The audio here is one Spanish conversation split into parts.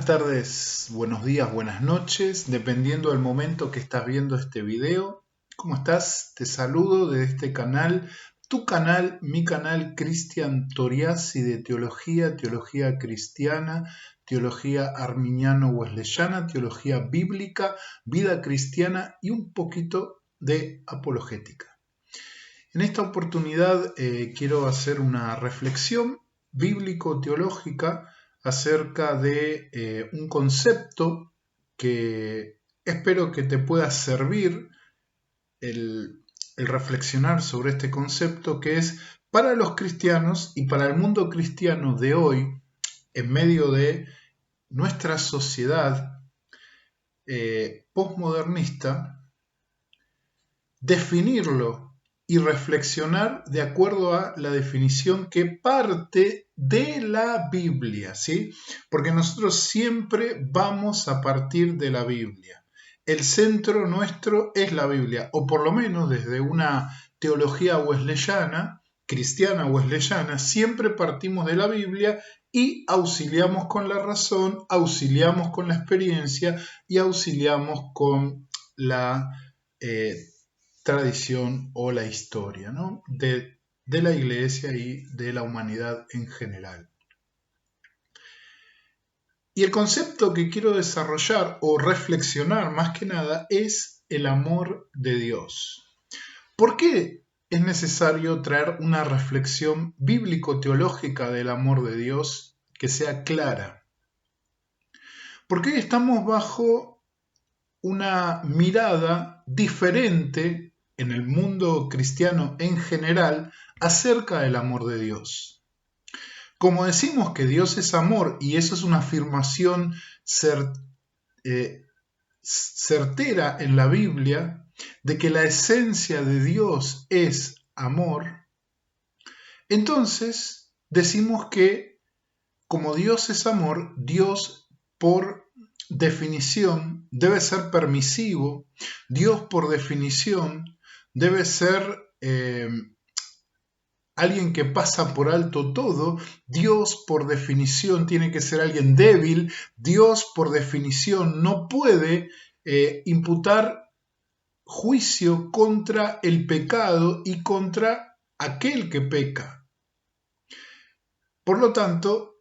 tardes, buenos días, buenas noches, dependiendo del momento que estás viendo este video. ¿Cómo estás? Te saludo de este canal, tu canal, mi canal Cristian Toriasi de teología, teología cristiana, teología arminiano-wesleyana, teología bíblica, vida cristiana y un poquito de apologética. En esta oportunidad quiero hacer una reflexión bíblico-teológica acerca de un concepto que espero que te pueda servir el reflexionar sobre este concepto, que es para los cristianos y para el mundo cristiano de hoy, en medio de nuestra sociedad postmodernista, definirlo y reflexionar de acuerdo a la definición que parte de la Biblia, ¿sí? Porque nosotros siempre vamos a partir de la Biblia. El centro nuestro es la Biblia, o por lo menos desde una teología wesleyana, cristiana wesleyana, siempre partimos de la Biblia y auxiliamos con la razón, auxiliamos con la experiencia y auxiliamos con la tradición o la historia, ¿no? de la iglesia y de la humanidad en general. Y el concepto que quiero desarrollar o reflexionar más que nada es el amor de Dios. ¿Por qué es necesario traer una reflexión bíblico-teológica del amor de Dios que sea clara? Porque estamos bajo una mirada diferente en el mundo cristiano en general acerca del amor de Dios. Como decimos que Dios es amor, y eso es una afirmación certera en la Biblia, de que la esencia de Dios es amor, entonces decimos que como Dios es amor, Dios por definición debe ser permisivo, Dios por definición debe ser alguien que pasa por alto todo, Dios por definición tiene que ser alguien débil, Dios por definición no puede imputar juicio contra el pecado y contra aquel que peca. Por lo tanto,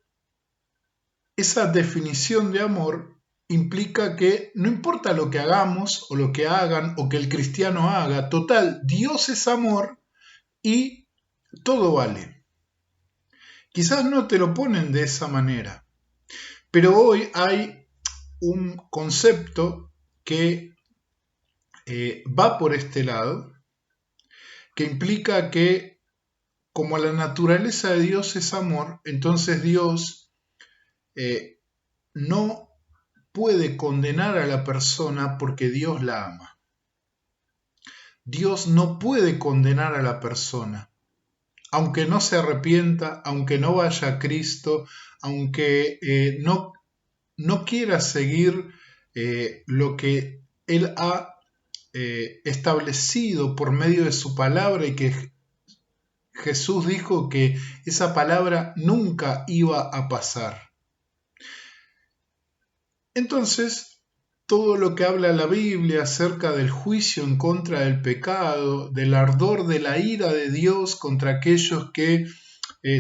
esa definición de amor implica que no importa lo que hagamos o lo que hagan o que el cristiano haga, total, Dios es amor y todo vale. Quizás no te lo ponen de esa manera, pero hoy hay un concepto que va por este lado, que implica que como la naturaleza de Dios es amor, entonces Dios no puede condenar a la persona porque Dios la ama. Dios no puede condenar a la persona, aunque no se arrepienta, aunque no vaya a Cristo, aunque no quiera seguir lo que Él ha establecido por medio de su palabra, y que Jesús dijo que esa palabra nunca iba a pasar. Entonces, todo lo que habla la Biblia acerca del juicio en contra del pecado, del ardor de la ira de Dios contra aquellos que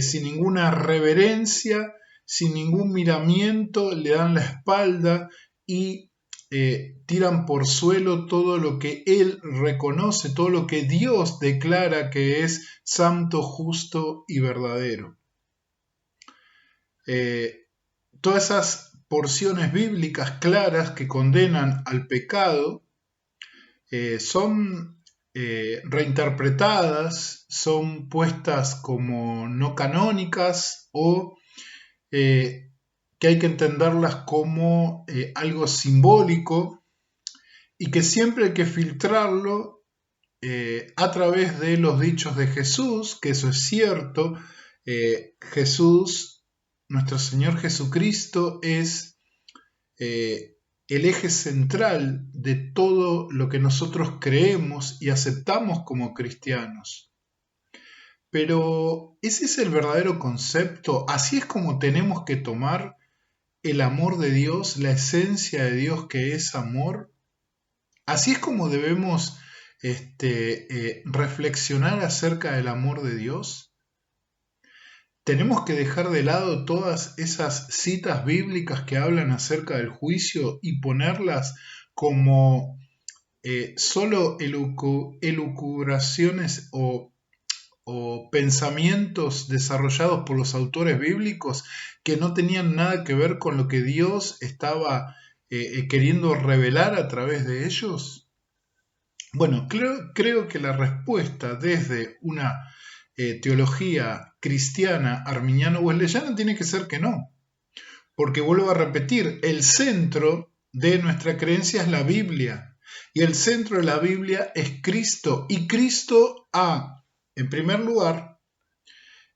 sin ninguna reverencia, sin ningún miramiento, le dan la espalda y tiran por suelo todo lo que Él reconoce, todo lo que Dios declara que es santo, justo y verdadero. Todas esas porciones bíblicas claras que condenan al pecado son reinterpretadas, son puestas como no canónicas o que hay que entenderlas como algo simbólico, y que siempre hay que filtrarlo a través de los dichos de Jesús, que eso es cierto. Jesús, nuestro Señor Jesucristo, es el eje central de todo lo que nosotros creemos y aceptamos como cristianos. Pero ese es el verdadero concepto, así es como tenemos que tomar el amor de Dios, la esencia de Dios que es amor? Así es como debemos reflexionar acerca del amor de Dios. Tenemos que dejar de lado todas esas citas bíblicas que hablan acerca del juicio y ponerlas como solo elucubraciones o pensamientos desarrollados por los autores bíblicos que no tenían nada que ver con lo que Dios estaba queriendo revelar a través de ellos. Bueno, creo que la respuesta desde una teología cristiana, arminiano-wesleyana tiene que ser que no. Porque vuelvo a repetir, el centro de nuestra creencia es la Biblia. Y el centro de la Biblia es Cristo. Y Cristo ha, en primer lugar,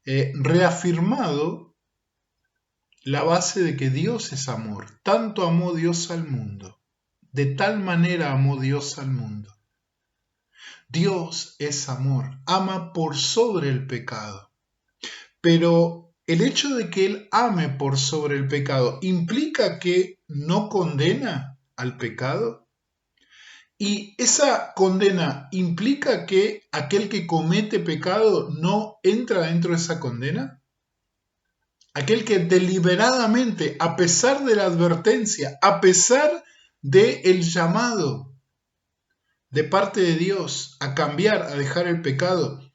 reafirmado la base de que Dios es amor. Tanto amó Dios al mundo. De tal manera amó Dios al mundo. Dios es amor. Ama por sobre el pecado. Pero el hecho de que Él ame por sobre el pecado implica que no condena al pecado. Y esa condena implica que aquel que comete pecado no entra dentro de esa condena. Aquel que deliberadamente, a pesar de la advertencia, a pesar del llamado de parte de Dios a cambiar, a dejar el pecado,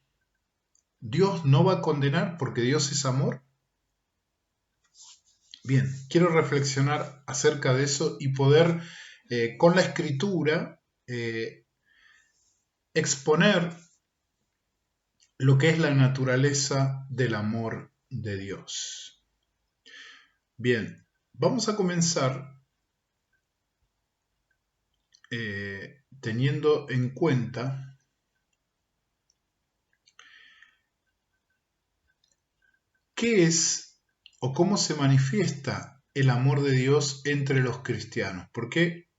Dios no va a condenar porque Dios es amor. Bien, quiero reflexionar acerca de eso y poder con la escritura exponer lo que es la naturaleza del amor de Dios. Bien, vamos a comenzar teniendo en cuenta qué es o cómo se manifiesta el amor de Dios entre los cristianos, porque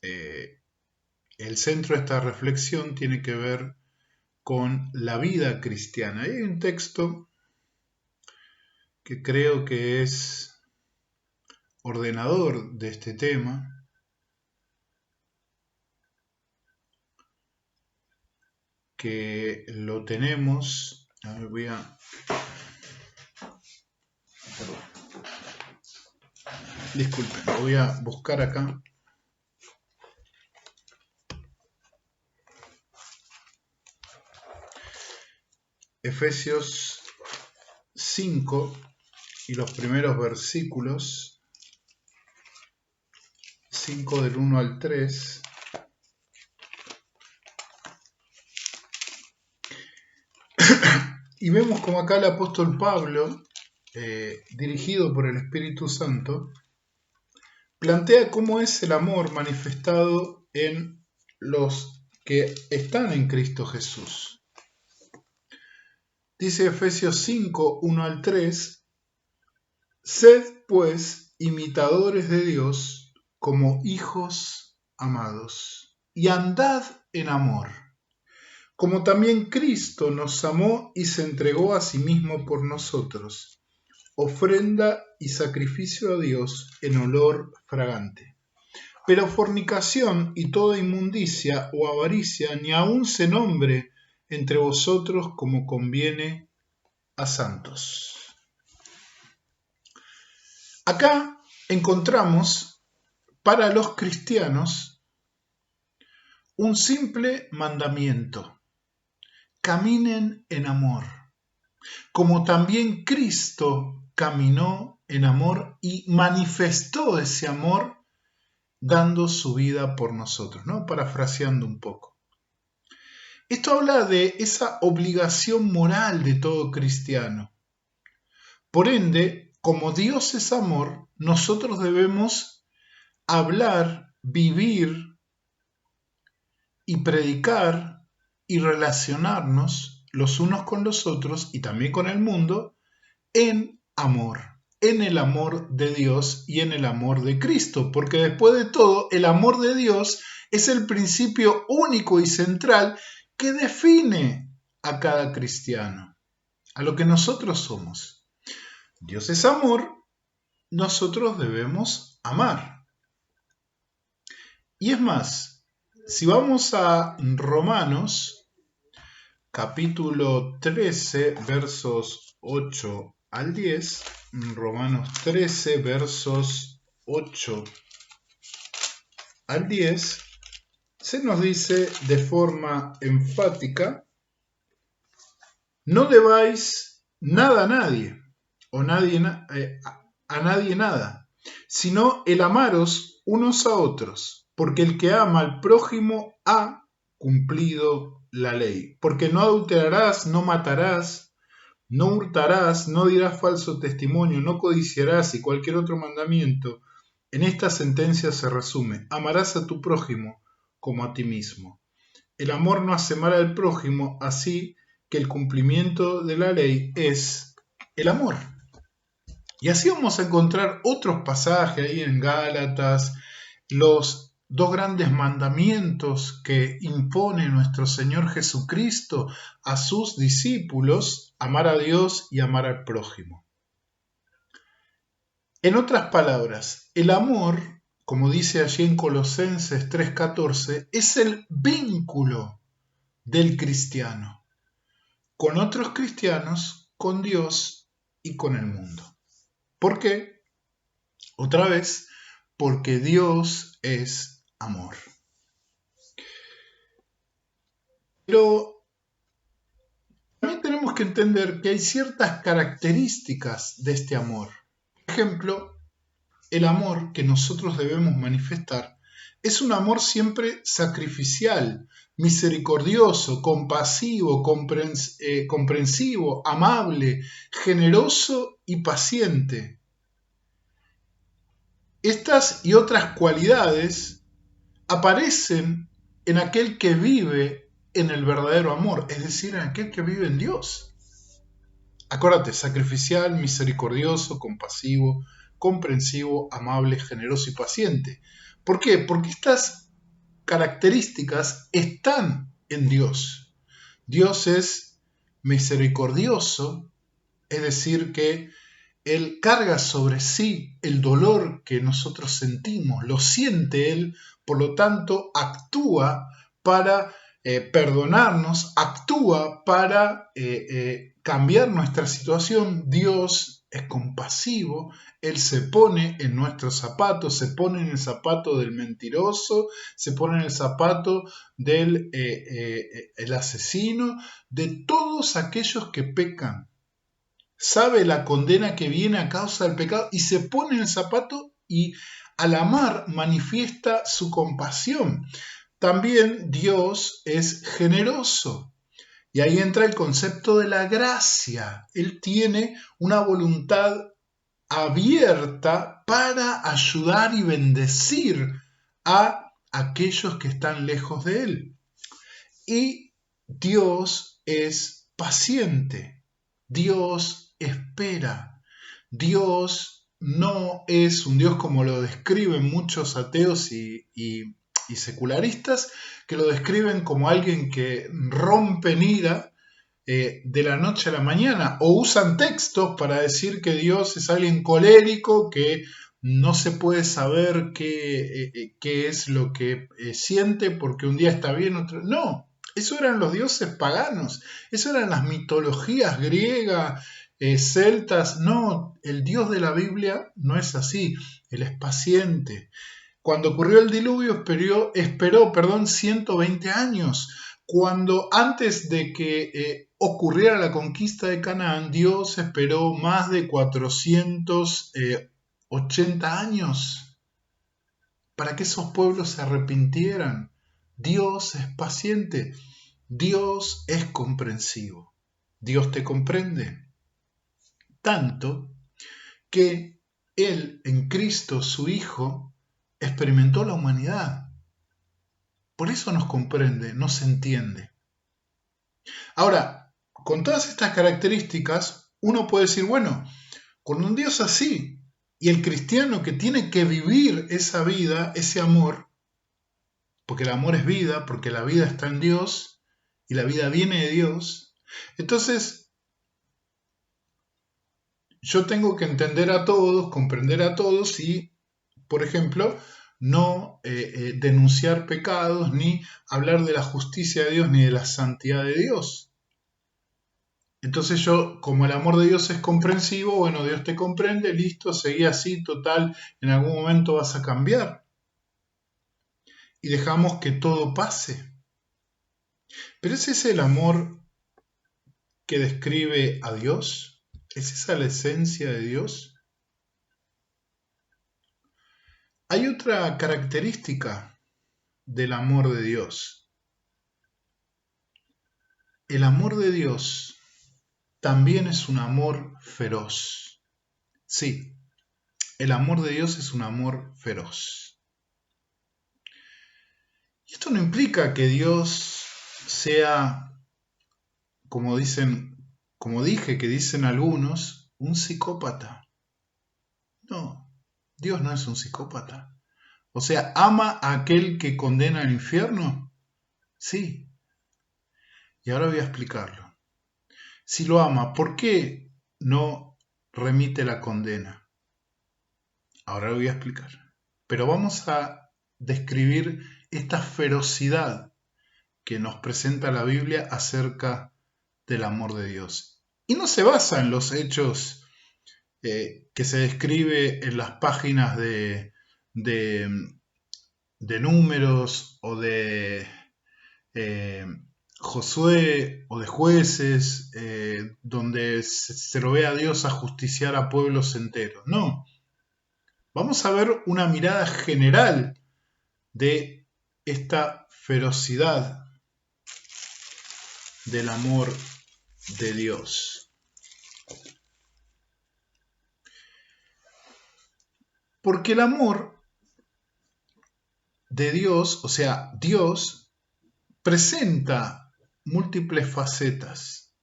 el centro de esta reflexión tiene que ver con la vida cristiana. Hay un texto que creo que es ordenador de este tema, que lo tenemos. A ver, disculpen, lo voy a buscar acá. Efesios 5 y los primeros versículos, 5 del 1 al 3. Y vemos como acá el apóstol Pablo, dirigido por el Espíritu Santo, plantea cómo es el amor manifestado en los que están en Cristo Jesús. Dice Efesios 5, 1 al 3, sed pues imitadores de Dios como hijos amados, y andad en amor, como también Cristo nos amó y se entregó a sí mismo por nosotros, ofrenda y sacrificio a Dios en olor fragante. Pero fornicación y toda inmundicia o avaricia ni aun se nombre entre vosotros como conviene a santos. Acá encontramos para los cristianos un simple mandamiento: caminen en amor, como también Cristo caminó en amor y manifestó ese amor dando su vida por nosotros, ¿no? Parafraseando un poco. Esto habla de esa obligación moral de todo cristiano. Por ende, como Dios es amor, nosotros debemos hablar, vivir y predicar y relacionarnos los unos con los otros y también con el mundo en amor, en el amor de Dios y en el amor de Cristo, porque después de todo, el amor de Dios es el principio único y central que define a cada cristiano, a lo que nosotros somos. Dios es amor nosotros debemos amar. Y es más, si vamos a Romanos, capítulo 13, versos 8 al 10, Romanos 13, versos 8 al 10, se nos dice de forma enfática: no debáis nada a nadie, o a nadie nada, sino el amaros unos a otros, porque el que ama al prójimo ha cumplido la ley. Porque no adulterarás, no matarás, no hurtarás, no dirás falso testimonio, no codiciarás, y cualquier otro mandamiento. En esta sentencia se resume: amarás a tu prójimo como a ti mismo. El amor no hace mal al prójimo, así que el cumplimiento de la ley es el amor. Y así vamos a encontrar otros pasajes ahí en Gálatas, los dos grandes mandamientos que impone nuestro Señor Jesucristo a sus discípulos: amar a Dios y amar al prójimo. En otras palabras, el amor, como dice allí en Colosenses 3:14, es el vínculo del cristiano con otros cristianos, con Dios y con el mundo. ¿Por qué? Otra vez, porque Dios es amor. Pero también tenemos que entender que hay ciertas características de este amor. Por ejemplo, el amor que nosotros debemos manifestar es un amor siempre sacrificial, misericordioso, compasivo, comprensivo, amable, generoso y paciente. Estas y otras cualidades aparecen en aquel que vive en el verdadero amor, es decir, en aquel que vive en Dios. Acuérdate: sacrificial, misericordioso, compasivo, comprensivo, amable, generoso y paciente. ¿Por qué? Porque estas características están en Dios. Dios es misericordioso, es decir, que Él carga sobre sí el dolor que nosotros sentimos, lo siente Él, por lo tanto actúa para perdonarnos, actúa para cambiar nuestra situación. Dios es compasivo, Él se pone en nuestros zapatos, se pone en el zapato del mentiroso, se pone en el zapato del el asesino, de todos aquellos que pecan. Sabe la condena que viene a causa del pecado y se pone en el zapato, y al amar manifiesta su compasión. También Dios es generoso. Y ahí entra el concepto de la gracia. Él tiene una voluntad abierta para ayudar y bendecir a aquellos que están lejos de Él. Y Dios es paciente. Dios espera. Dios no es un Dios como lo describen muchos ateos y secularistas, que lo describen como alguien que rompe en ira de la noche a la mañana, o usan textos para decir que Dios es alguien colérico, que no se puede saber qué es lo que siente, porque un día está bien, otro no. Eso eran los dioses paganos, eso eran las mitologías griegas, celtas. No, el Dios de la Biblia no es así. Él es paciente. Cuando ocurrió el diluvio esperó 120 años. Cuando antes de que ocurriera la conquista de Canaán, Dios esperó más de 480 años para que esos pueblos se arrepintieran. Dios es paciente, Dios es comprensivo, Dios te comprende. Tanto que Él, en Cristo, su Hijo, experimentó la humanidad. Por eso nos comprende, nos entiende. Ahora, con todas estas características, uno puede decir, bueno, con un Dios así, y el cristiano que tiene que vivir esa vida, ese amor, porque el amor es vida, porque la vida está en Dios, y la vida viene de Dios, entonces yo tengo que entender a todos, comprender a todos y, por ejemplo, no denunciar pecados, ni hablar de la justicia de Dios, ni de la santidad de Dios. Entonces yo, como el amor de Dios es comprensivo, bueno, Dios te comprende, listo, seguí así, total, en algún momento vas a cambiar. Y dejamos que todo pase. Pero ¿ese es el amor que describe a Dios? ¿Es esa la esencia de Dios? Hay otra característica del amor de Dios. El amor de Dios también es un amor feroz. Sí, el amor de Dios es un amor feroz. Y esto no implica que Dios sea, como dije, que dicen algunos, un psicópata. No, Dios no es un psicópata. O sea, ¿ama a aquel que condena al infierno? Sí. Y ahora voy a explicarlo. Si lo ama, ¿por qué no remite la condena? Ahora lo voy a explicar. Pero vamos a describir esta ferocidad que nos presenta la Biblia acerca del amor de Dios. Y no se basa en los hechos que se describe en las páginas de, de Números o de eh, Josué o de Jueces, donde se lo ve a Dios ajusticiar a pueblos enteros. No, vamos a ver una mirada general de esta ferocidad del amor de Dios. Porque el amor de Dios, o sea, Dios, presenta múltiples facetas,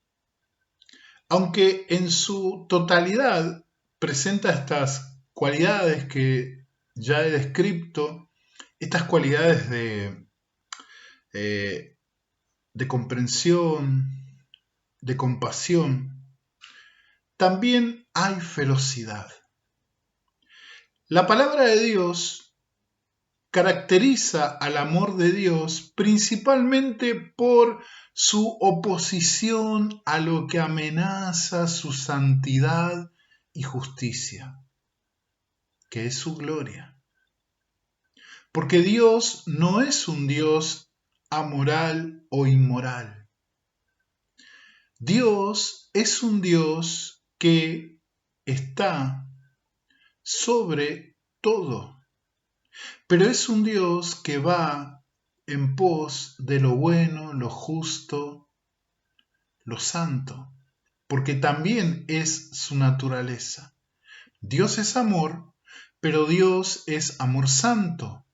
aunque en su totalidad presenta estas cualidades que ya he descrito, estas cualidades eh, de comprensión, de compasión, también hay ferocidad. La palabra de Dios caracteriza al amor de Dios principalmente por su oposición a lo que amenaza su santidad y justicia, que es su gloria. Porque Dios no es un Dios amoral o inmoral. Dios es un Dios que está sobre todo. Pero es un Dios que va en pos de lo bueno, lo justo, lo santo, porque también es su naturaleza. Dios es amor, pero Dios es amor santo.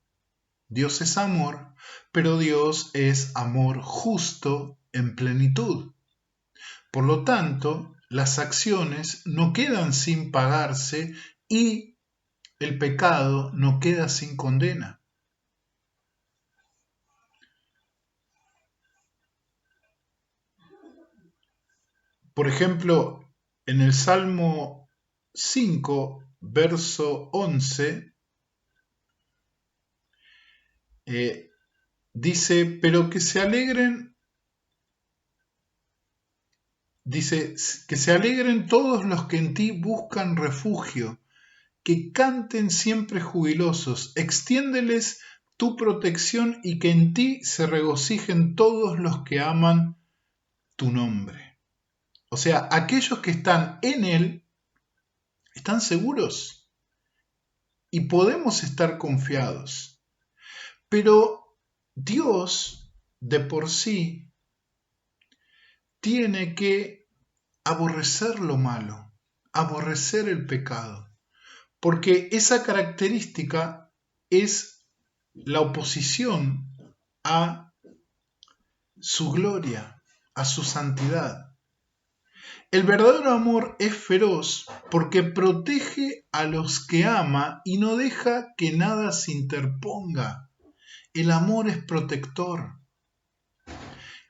Dios es amor, pero Dios es amor justo en plenitud. Por lo tanto, las acciones no quedan sin pagarse y el pecado no queda sin condena. Por ejemplo, en el Salmo 5, verso 11, dice, pero que se alegren, dice, que se alegren todos los que en ti buscan refugio, que canten siempre jubilosos, extiéndeles tu protección y que en ti se regocijen todos los que aman tu nombre. O sea, aquellos que están en Él están seguros y podemos estar confiados. Pero Dios de por sí tiene que aborrecer lo malo, aborrecer el pecado, porque esa característica es la oposición a su gloria, a su santidad. El verdadero amor es feroz porque protege a los que ama y no deja que nada se interponga. El amor es protector.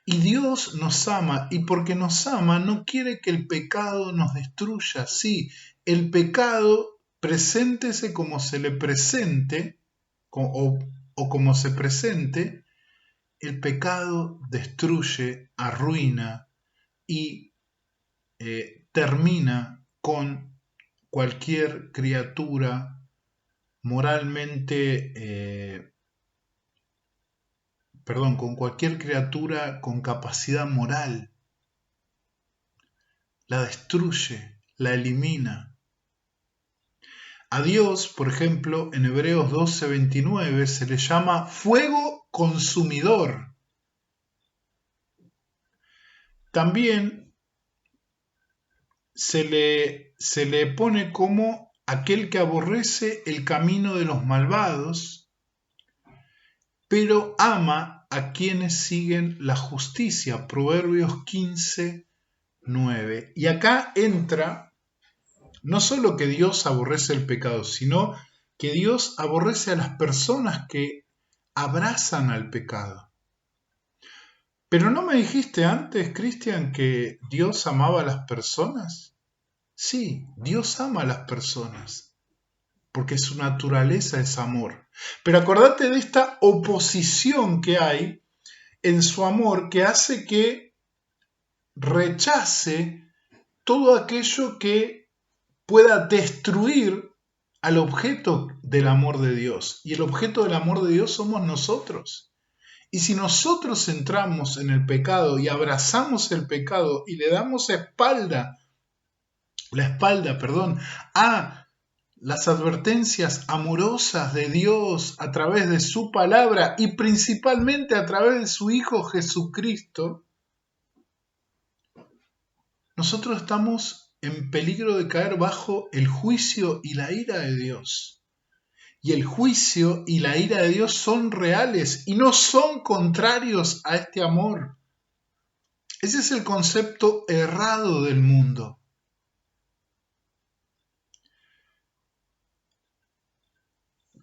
Y Dios nos ama, y porque nos ama no quiere que el pecado nos destruya. Sí, el pecado, preséntese como se le presente, o como se presente, el pecado destruye, arruina y termina con cualquier criatura moralmente, con cualquier criatura con capacidad moral. La destruye, la elimina. A Dios, por ejemplo, en Hebreos 12:29 se le llama fuego consumidor. También se le pone como aquel que aborrece el camino de los malvados, pero ama a quienes siguen la justicia. Proverbios 15:9. Y acá entra no solo que Dios aborrece el pecado, sino que Dios aborrece a las personas que abrazan al pecado. Pero ¿no me dijiste antes, Cristian, que Dios amaba a las personas? Sí, Dios ama a las personas, porque su naturaleza es amor. Pero acordate de esta oposición que hay en su amor que hace que rechace todo aquello que pueda destruir al objeto del amor de Dios. Y el objeto del amor de Dios somos nosotros. Y si nosotros entramos en el pecado y abrazamos el pecado y le damos la espalda, a las advertencias amorosas de Dios a través de su palabra y principalmente a través de su Hijo Jesucristo, nosotros estamos en peligro de caer bajo el juicio y la ira de Dios. Y el juicio y la ira de Dios son reales y no son contrarios a este amor. Ese es el concepto errado del mundo.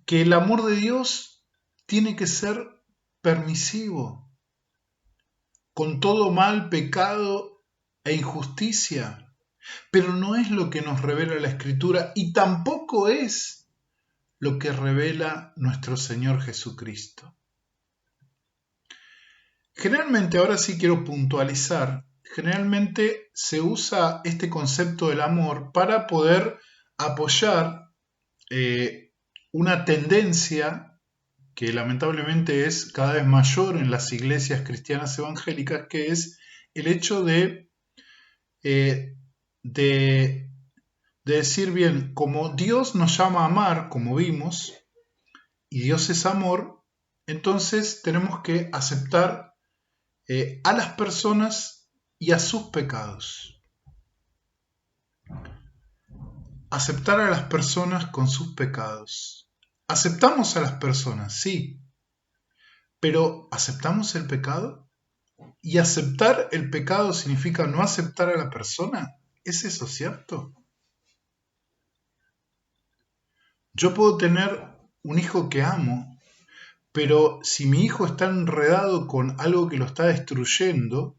Que el amor de Dios tiene que ser permisivo, con todo mal, pecado e injusticia. Pero no es lo que nos revela la Escritura y tampoco es lo que revela nuestro Señor Jesucristo. Generalmente, ahora sí quiero puntualizar, generalmente se usa este concepto del amor para poder apoyar una tendencia que lamentablemente es cada vez mayor en las iglesias cristianas evangélicas, que es el hecho eh, de decir, bien, como Dios nos llama a amar, como vimos, y Dios es amor, entonces tenemos que aceptar a las personas y a sus pecados. Aceptar a las personas con sus pecados. Aceptamos a las personas, sí, pero ¿aceptamos el pecado? ¿Y aceptar el pecado significa no aceptar a la persona? ¿Es eso cierto? Yo puedo tener un hijo que amo, pero si mi hijo está enredado con algo que lo está destruyendo,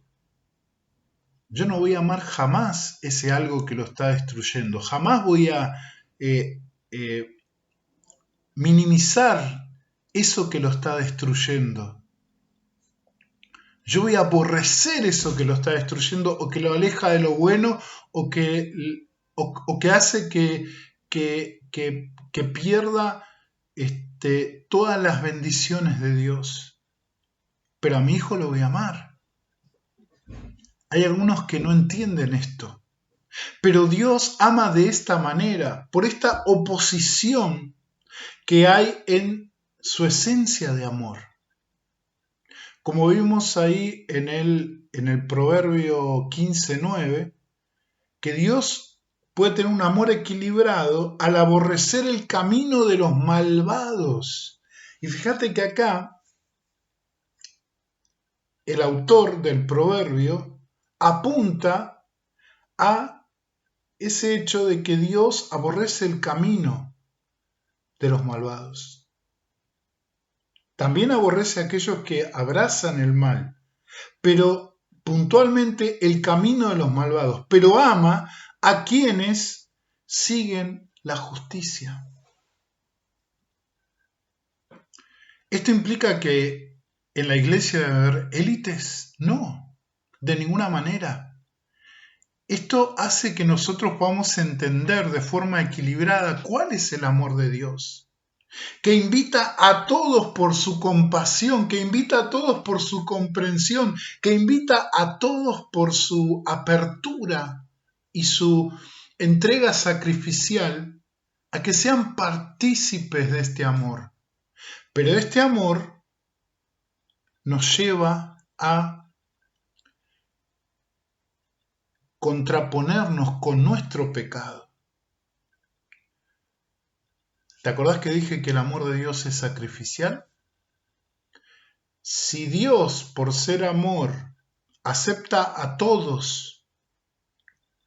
yo no voy a amar jamás ese algo que lo está destruyendo. Jamás voy a eh, eh, minimizar eso que lo está destruyendo. Yo voy a aborrecer eso que lo está destruyendo o que lo aleja de lo bueno o que hace que pierda todas las bendiciones de Dios. Pero a mi hijo lo voy a amar. Hay algunos que no entienden esto. Pero Dios ama de esta manera, por esta oposición que hay en su esencia de amor. Como vimos ahí en el Proverbio 15:9, que Dios puede tener un amor equilibrado al aborrecer el camino de los malvados. Y fíjate que acá el autor del proverbio apunta a ese hecho de que Dios aborrece el camino de los malvados. También aborrece a aquellos que abrazan el mal. pero puntualmente el camino de los malvados, pero ama a quienes siguen la justicia. ¿Esto implica que en la iglesia debe haber élites? No, de ninguna manera. Esto hace que nosotros podamos entender de forma equilibrada cuál es el amor de Dios, que invita a todos por su compasión, que invita a todos por su comprensión, que invita a todos por su apertura y su entrega sacrificial a que sean partícipes de este amor. Pero este amor nos lleva a contraponernos con nuestro pecado. ¿Te acordás que dije que el amor de Dios es sacrificial? Si Dios, por ser amor, acepta a todos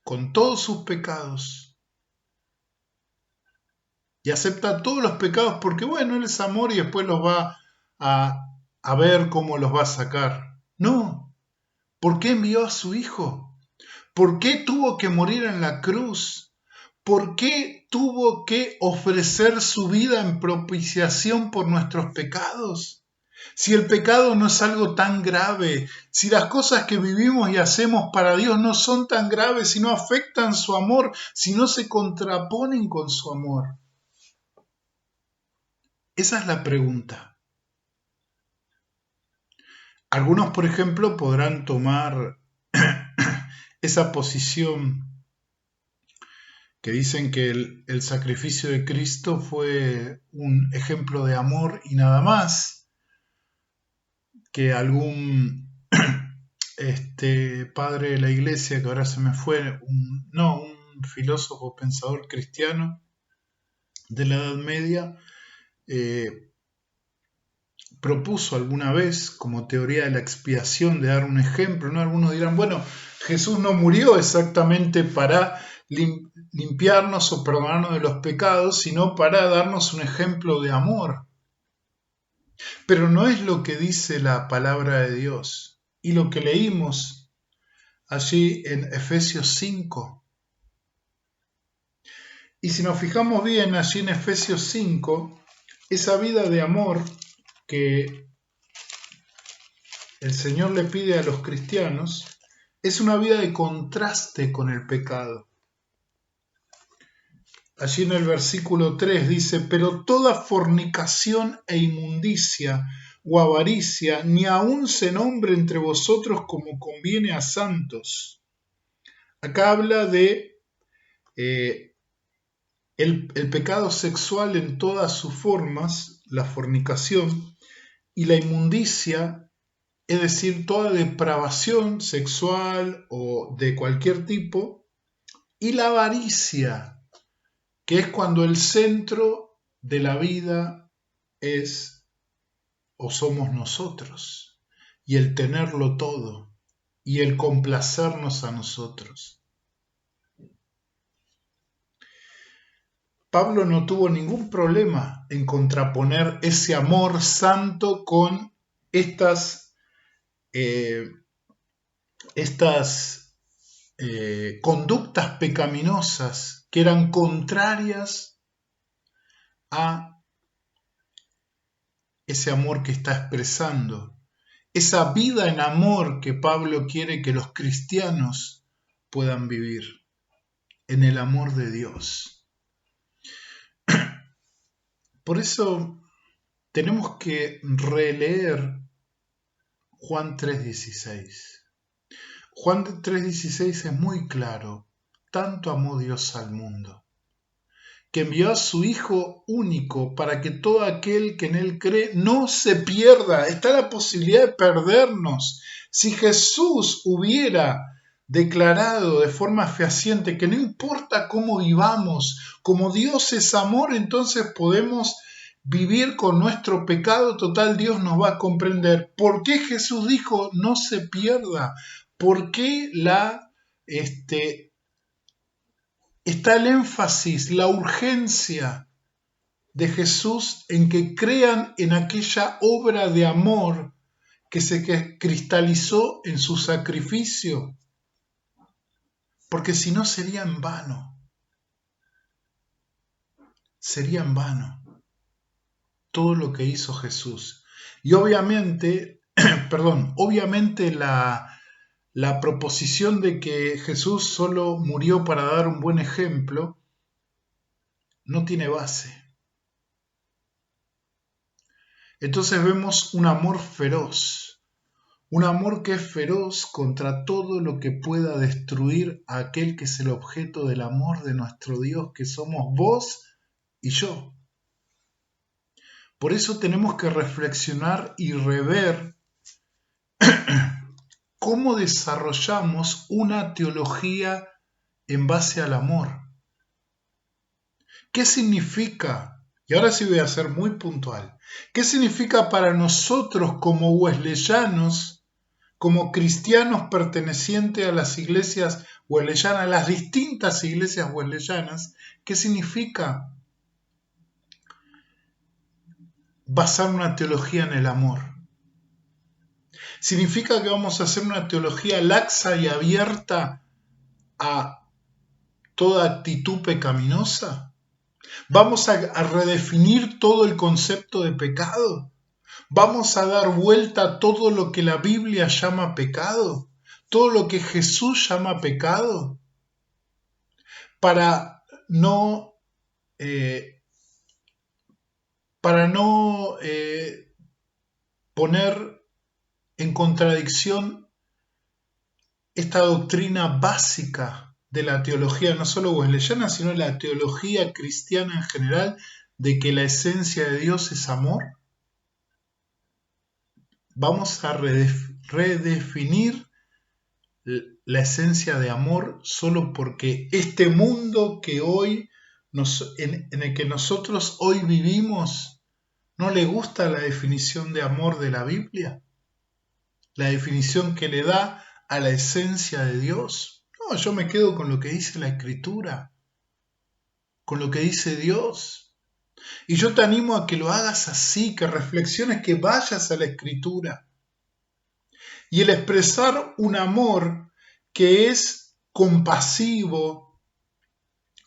con todos sus pecados y acepta todos los pecados porque, bueno, Él es amor y después los va a ver cómo los va a sacar. No. ¿Por qué envió a su Hijo? ¿Por qué tuvo que morir en la cruz? ¿Por qué tuvo que ofrecer su vida en propiciación por nuestros pecados? Si el pecado no es algo tan grave, si las cosas que vivimos y hacemos para Dios no son tan graves, si no afectan su amor, si no se contraponen con su amor. Esa es la pregunta. Algunos, por ejemplo, podrán tomar esa posición que dicen que el sacrificio de Cristo fue un ejemplo de amor y nada más, que algún padre de la iglesia, que ahora se me fue, un filósofo pensador cristiano de la Edad Media, propuso alguna vez como teoría de la expiación de dar un ejemplo, ¿no? Algunos dirán, bueno, Jesús no murió exactamente para limpiarnos o perdonarnos de los pecados, sino para darnos un ejemplo de amor. Pero no es lo que dice la palabra de Dios y lo que leímos allí en Efesios 5. Y si nos fijamos bien allí en Efesios 5, esa vida de amor que el Señor le pide a los cristianos es una vida de contraste con el pecado. Allí en el versículo 3 dice, pero toda fornicación e inmundicia o avaricia ni aun se nombre entre vosotros como conviene a santos. Acá habla de el pecado sexual en todas sus formas, la fornicación, y la inmundicia, es decir, toda depravación sexual o de cualquier tipo, y la avaricia, que es cuando el centro de la vida es o somos nosotros, y el tenerlo todo, y el complacernos a nosotros. Pablo no tuvo ningún problema en contraponer ese amor santo con estas conductas pecaminosas que eran contrarias a ese amor que está expresando, esa vida en amor que Pablo quiere que los cristianos puedan vivir, en el amor de Dios. Por eso tenemos que releer Juan 3:16. Juan 3:16 es muy claro. Tanto amó Dios al mundo, que envió a su Hijo único para que todo aquel que en Él cree no se pierda. Está la posibilidad de perdernos. Si Jesús hubiera declarado de forma fehaciente que no importa cómo vivamos, como Dios es amor, entonces podemos vivir con nuestro pecado total, Dios nos va a comprender. ¿Por qué Jesús dijo no se pierda? ¿Por qué está el énfasis, la urgencia de Jesús en que crean en aquella obra de amor que se cristalizó en su sacrificio, porque si no sería en vano todo lo que hizo Jesús. Y obviamente, obviamente la proposición de que Jesús solo murió para dar un buen ejemplo no tiene base. Entonces vemos un amor feroz, un amor que es feroz contra todo lo que pueda destruir a aquel que es el objeto del amor de nuestro Dios, que somos vos y yo. Por eso tenemos que reflexionar y rever cómo desarrollamos una teología en base al amor. ¿Qué significa? Y ahora sí voy a ser muy puntual. ¿Qué significa para nosotros como wesleyanos, como cristianos pertenecientes a las iglesias wesleyanas, a las distintas iglesias wesleyanas? ¿Qué significa basar una teología en el amor? ¿Significa que vamos a hacer una teología laxa y abierta a toda actitud pecaminosa? ¿Vamos a redefinir todo el concepto de pecado? ¿Vamos a dar vuelta a todo lo que la Biblia llama pecado? ¿Todo lo que Jesús llama pecado? Para no, poner en contradicción esta doctrina básica de la teología, no solo wesleyana, sino la teología cristiana en general, de que la esencia de Dios es amor. Vamos a redefinir la esencia de amor solo porque este mundo que hoy en el que nosotros hoy vivimos no le gusta la definición de amor de la Biblia, la definición que le da a la esencia de Dios. No, yo me quedo con lo que dice la Escritura, con lo que dice Dios. Y yo te animo a que lo hagas así, que reflexiones, que vayas a la Escritura. Y el expresar un amor que es compasivo,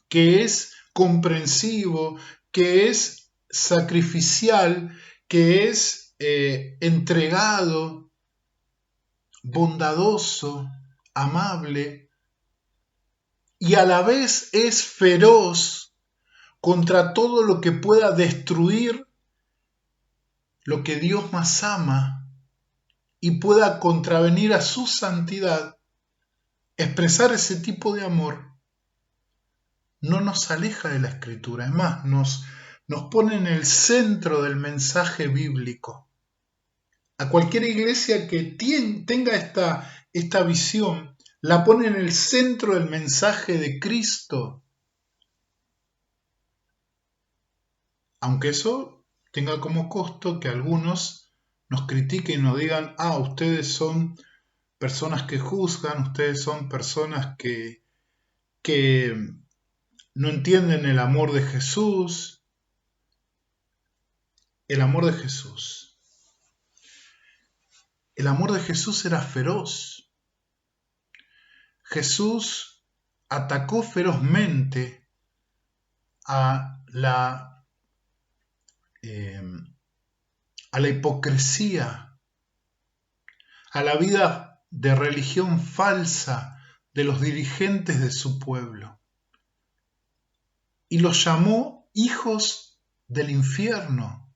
que es comprensivo, que es sacrificial, que es entregado, bondadoso, amable, y a la vez es feroz contra todo lo que pueda destruir lo que Dios más ama y pueda contravenir a su santidad. Expresar ese tipo de amor no nos aleja de la Escritura, es más, nos pone en el centro del mensaje bíblico. A cualquier iglesia que tenga esta visión, la pone en el centro del mensaje de Cristo. Aunque eso tenga como costo que algunos nos critiquen y nos digan, ustedes son personas que juzgan, ustedes son personas que no entienden el amor de Jesús. El amor de Jesús. El amor de Jesús era feroz. Jesús atacó ferozmente a la hipocresía, a la vida de religión falsa de los dirigentes de su pueblo. Y los llamó hijos del infierno,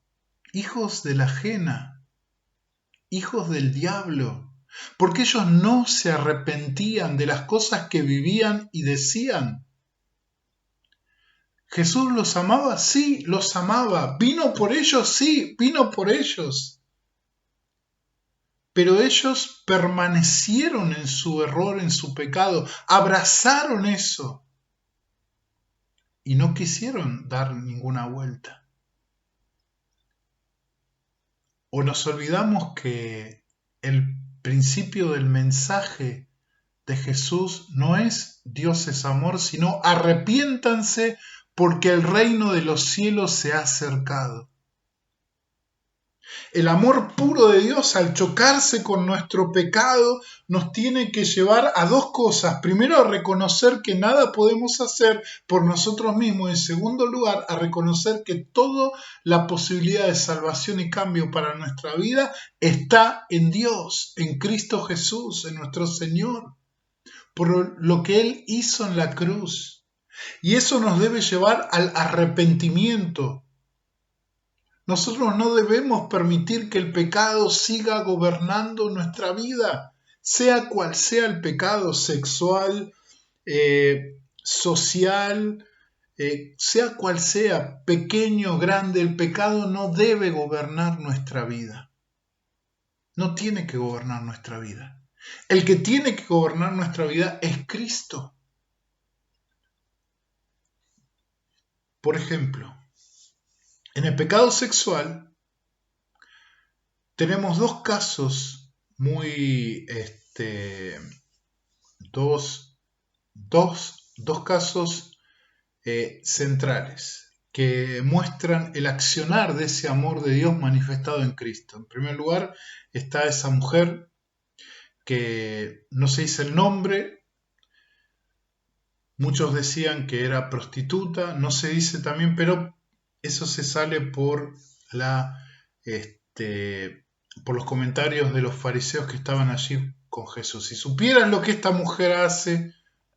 hijos de la ajena, hijos del diablo, porque ellos no se arrepentían de las cosas que vivían y decían. ¿Jesús los amaba? Sí, los amaba. ¿Vino por ellos? Sí, vino por ellos. Pero ellos permanecieron en su error, en su pecado, abrazaron eso y no quisieron dar ninguna vuelta. O nos olvidamos que el principio del mensaje de Jesús no es Dios es amor, sino arrepiéntanse porque el reino de los cielos se ha acercado. El amor puro de Dios, al chocarse con nuestro pecado, nos tiene que llevar a dos cosas. Primero, a reconocer que nada podemos hacer por nosotros mismos. En segundo lugar, a reconocer que toda la posibilidad de salvación y cambio para nuestra vida está en Dios, en Cristo Jesús, en nuestro Señor, por lo que Él hizo en la cruz. Y eso nos debe llevar al arrepentimiento. Nosotros no debemos permitir que el pecado siga gobernando nuestra vida, sea cual sea el pecado sexual, social, sea cual sea, pequeño o grande, el pecado no debe gobernar nuestra vida. No tiene que gobernar nuestra vida. El que tiene que gobernar nuestra vida es Cristo. Por ejemplo, en el pecado sexual tenemos dos casos muy, dos casos centrales que muestran el accionar de ese amor de Dios manifestado en Cristo. En primer lugar está esa mujer que no se dice el nombre, muchos decían que era prostituta, no se dice también, pero eso se sale por por los comentarios de los fariseos que estaban allí con Jesús. Si supieras lo que esta mujer hace,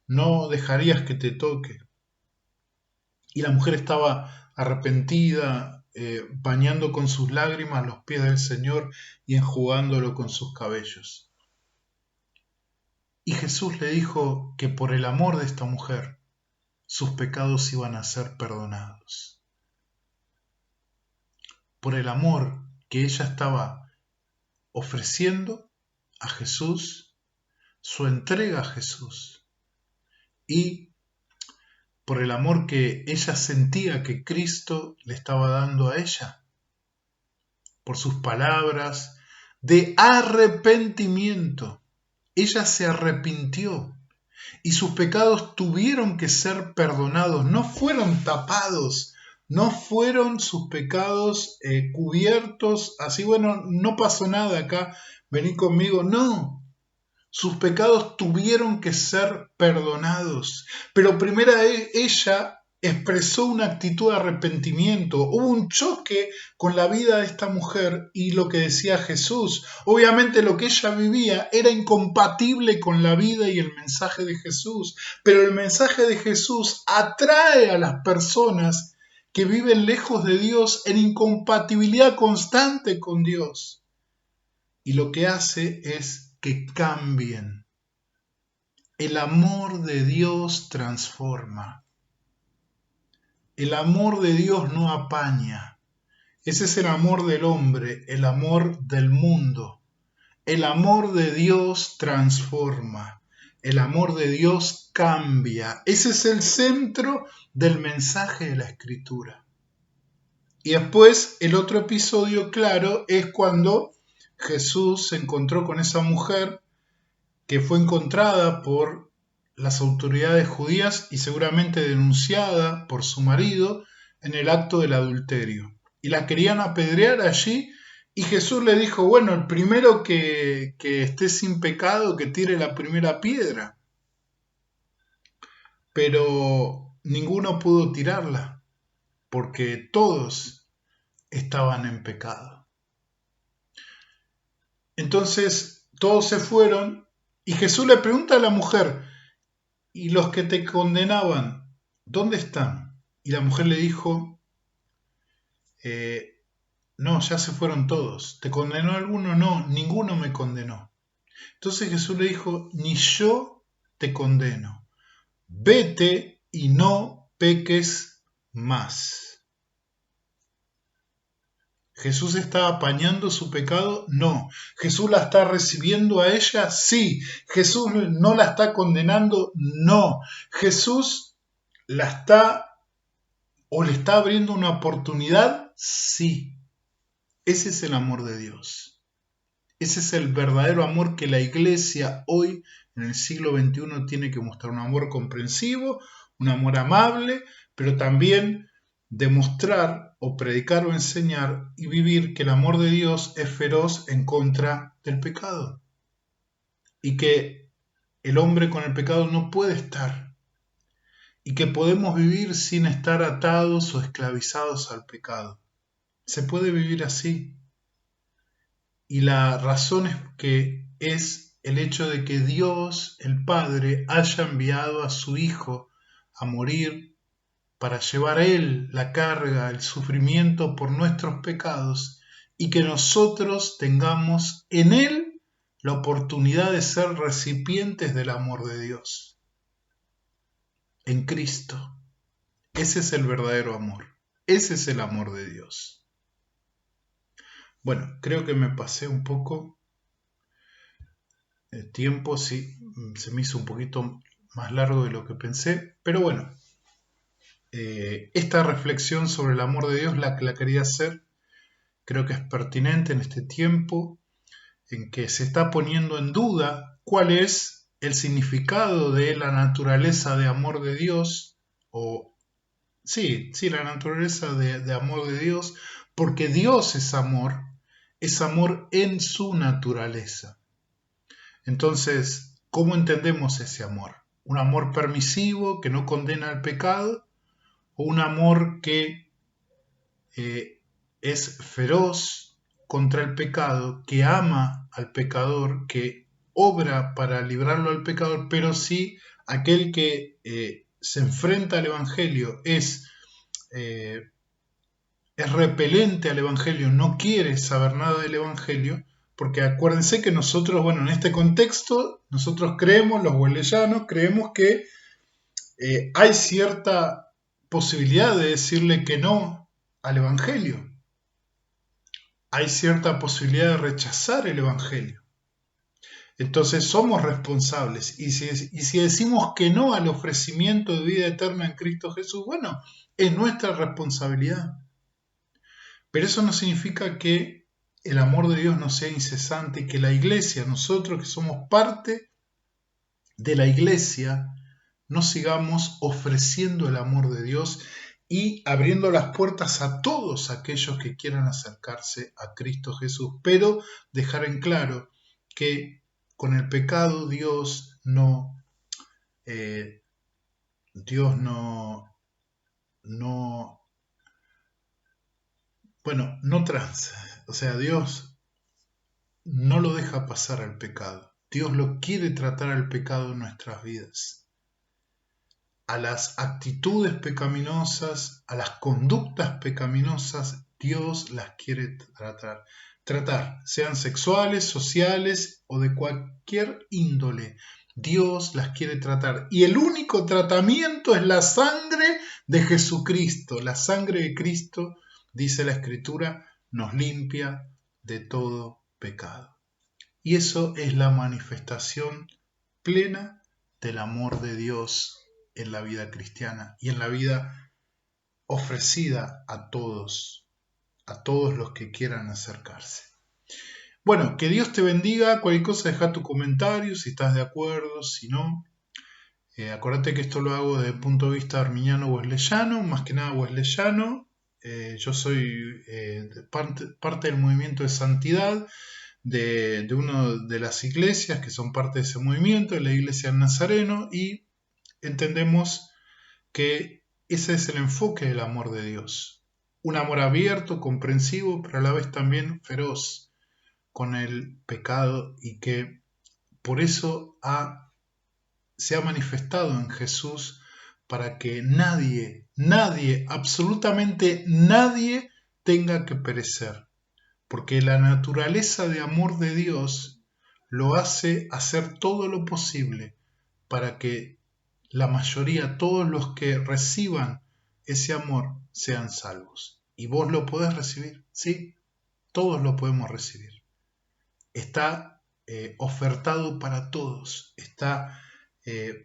no dejarías que te toque. Y la mujer estaba arrepentida, bañando con sus lágrimas los pies del Señor y enjugándolo con sus cabellos. Y Jesús le dijo que por el amor de esta mujer, sus pecados iban a ser perdonados. Por el amor que ella estaba ofreciendo a Jesús, su entrega a Jesús, y por el amor que ella sentía que Cristo le estaba dando a ella, por sus palabras de arrepentimiento. Ella se arrepintió y sus pecados tuvieron que ser perdonados, no fueron tapados, no fueron sus pecados cubiertos, así bueno, no pasó nada acá, vení conmigo, no. Sus pecados tuvieron que ser perdonados. Pero primero ella expresó una actitud de arrepentimiento. Hubo un choque con la vida de esta mujer y lo que decía Jesús. Obviamente lo que ella vivía era incompatible con la vida y el mensaje de Jesús. Pero el mensaje de Jesús atrae a las personas que viven lejos de Dios en incompatibilidad constante con Dios. Y lo que hace es que cambien. El amor de Dios transforma. El amor de Dios no apaña. Ese es el amor del hombre, el amor del mundo. El amor de Dios transforma. El amor de Dios cambia. Ese es el centro del mensaje de la Escritura. Y después el otro episodio claro es cuando Jesús se encontró con esa mujer que fue encontrada por las autoridades judías y seguramente denunciada por su marido en el acto del adulterio. Y la querían apedrear allí y Jesús le dijo, bueno, el primero que esté sin pecado, que tire la primera piedra. Pero ninguno pudo tirarla porque todos estaban en pecado. Entonces todos se fueron y Jesús le pregunta a la mujer, ¿y los que te condenaban, dónde están? Y la mujer le dijo, no, ya se fueron todos. ¿Te condenó alguno? No, ninguno me condenó. Entonces Jesús le dijo, ni yo te condeno. Vete y no peques más. ¿Jesús está apañando su pecado? No. ¿Jesús la está recibiendo a ella? Sí. ¿Jesús no la está condenando? No. ¿Jesús la está o le está abriendo una oportunidad? Sí. Ese es el amor de Dios. Ese es el verdadero amor que la iglesia hoy, en el siglo XXI, tiene que mostrar. Un amor comprensivo, un amor amable, pero también demostrar o predicar o enseñar y vivir que el amor de Dios es feroz en contra del pecado y que el hombre con el pecado no puede estar y que podemos vivir sin estar atados o esclavizados al pecado. Se puede vivir así. Y la razón es el hecho de que Dios, el Padre, haya enviado a su Hijo a morir para llevar a Él la carga, el sufrimiento por nuestros pecados y que nosotros tengamos en Él la oportunidad de ser recipientes del amor de Dios. En Cristo. Ese es el verdadero amor. Ese es el amor de Dios. Bueno, creo que me pasé un poco el tiempo, sí, se me hizo un poquito más largo de lo que pensé, pero bueno, esta reflexión sobre el amor de Dios la quería hacer. Creo que es pertinente en este tiempo en que se está poniendo en duda cuál es el significado de la naturaleza de amor de Dios, o sí, la naturaleza de amor de Dios, porque Dios es amor en su naturaleza. Entonces, ¿cómo entendemos ese amor? ¿Un amor permisivo que no condena al pecado? ¿O un amor que es feroz contra el pecado, que ama al pecador, que obra para librarlo al pecador, pero sí aquel que se enfrenta al Evangelio es repelente al Evangelio, no quiere saber nada del Evangelio, porque acuérdense que nosotros, bueno, en este contexto, nosotros creemos, los wesleyanos, creemos que hay cierta posibilidad de decirle que no al Evangelio. Hay cierta posibilidad de rechazar el Evangelio. Entonces somos responsables. Y si decimos que no al ofrecimiento de vida eterna en Cristo Jesús, bueno, es nuestra responsabilidad. Pero eso no significa que el amor de Dios no sea incesante y que la iglesia, nosotros que somos parte de la iglesia, no sigamos ofreciendo el amor de Dios y abriendo las puertas a todos aquellos que quieran acercarse a Cristo Jesús, pero dejar en claro que con el pecado Dios no tranza. O sea, Dios no lo deja pasar al pecado. Dios lo quiere tratar al pecado en nuestras vidas. A las actitudes pecaminosas, a las conductas pecaminosas, Dios las quiere tratar, sean sexuales, sociales o de cualquier índole. Dios las quiere tratar. Y el único tratamiento es la sangre de Jesucristo. La sangre de Cristo, dice la Escritura, nos limpia de todo pecado. Y eso es la manifestación plena del amor de Dios en la vida cristiana y en la vida ofrecida a todos los que quieran acercarse. Bueno, que Dios te bendiga. Cualquier cosa, deja tu comentario, si estás de acuerdo, si no. Acuérdate que esto lo hago desde el punto de vista arminiano-wesleyano, más que nada wesleyano. Yo soy parte del movimiento de santidad de una de las iglesias que son parte de ese movimiento, de la iglesia del Nazareno, y entendemos que ese es el enfoque del amor de Dios. Un amor abierto, comprensivo, pero a la vez también feroz con el pecado y que por eso se ha manifestado en Jesús para que nadie, absolutamente nadie tenga que perecer. Porque la naturaleza de amor de Dios lo hace hacer todo lo posible para que la mayoría, todos los que reciban ese amor, sean salvos. Y vos lo podés recibir, ¿sí? Todos lo podemos recibir. Está ofertado para todos, está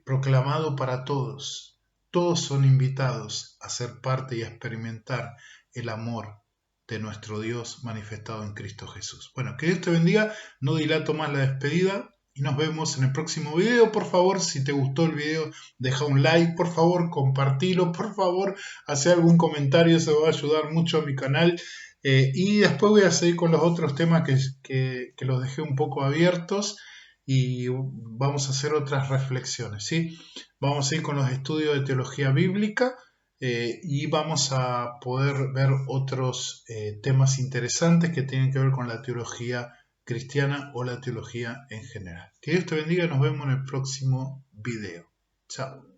proclamado para todos. Todos son invitados a ser parte y a experimentar el amor de nuestro Dios manifestado en Cristo Jesús. Bueno, que Dios te bendiga, no dilato más la despedida. y nos vemos en el próximo video. Por favor, si te gustó el video, deja un like, por favor, compartilo, por favor, hace algún comentario, eso va a ayudar mucho a mi canal. Y después voy a seguir con los otros temas que los dejé un poco abiertos y vamos a hacer otras reflexiones, ¿sí? Vamos a ir con los estudios de teología bíblica y vamos a poder ver otros temas interesantes que tienen que ver con la teología cristiana o la teología en general. Que Dios te bendiga y nos vemos en el próximo video. Chao.